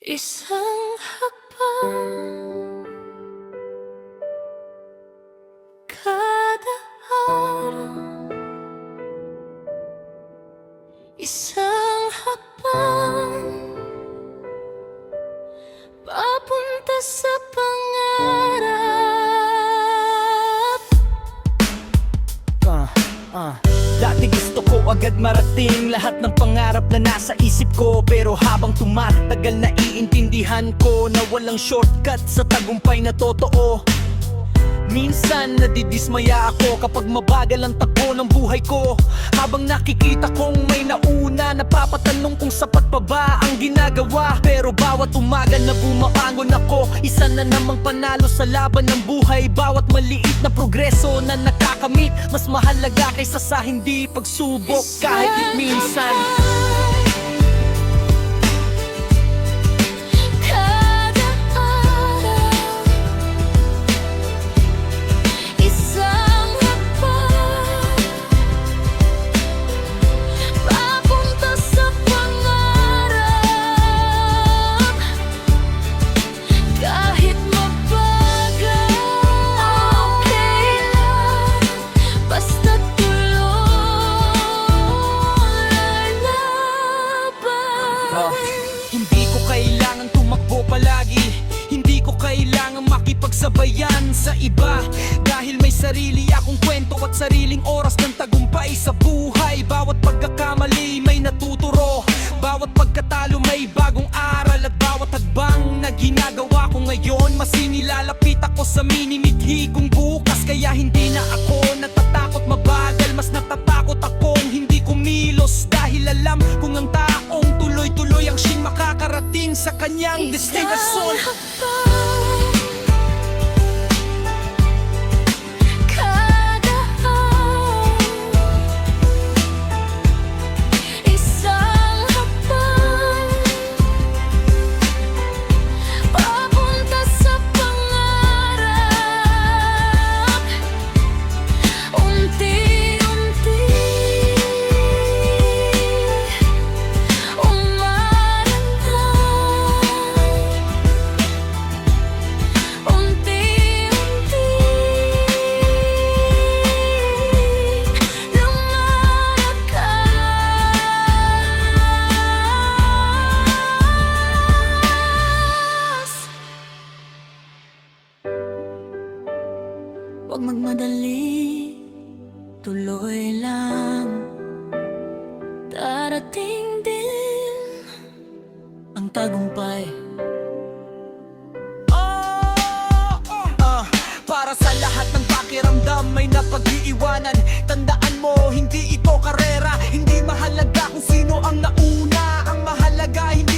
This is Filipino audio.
Isang hakbang kada araw, isang hakbang papunta sa pangarap. Dati gusto ko agad marating lahat ng pangarap na nasa isip ko, pero habang tumatagal naiintindihan ko na walang shortcut sa tagumpay na totoo. Minsan nadidismaya ako kapag mabagal ang takbo ng buhay ko. Habang nakikita kong may nauna, napapatanong kung sapat pa ba ang ginagawa. Pero bawat umaga na bumabangon ako, isa na namang panalo sa laban ng buhay. Bawat maliit na progreso na nakakamit, mas mahalaga kaysa sa hindi pagsubok kahit minsan. Hindi ko kailangan tumakbo palagi, hindi ko kailangan makipagsabayan sa iba, dahil may sarili akong kwento at sariling oras ng tagumpay sa buhay. Bawat pagkakamali may natuturo, bawat pagkatalo may bagong aral, at bawat hagbang na ginagawa ko ngayon, mas inilalapit ako sa minimithi kong bukas. Kaya hindi na ako natatakot mabagal, mas natatakot akong hindi kumilos, dahil alam kung ang taong tuloy-tuloy ang siyang makakarating sa kanyang destinasyon. Huwag magmadali, tuloy lang, darating din ang tagumpay. Para sa lahat ng pakiramdam may napag-iiwanan, tandaan mo, hindi ito karera. Hindi mahalaga kung sino ang nauna, ang mahalaga hindi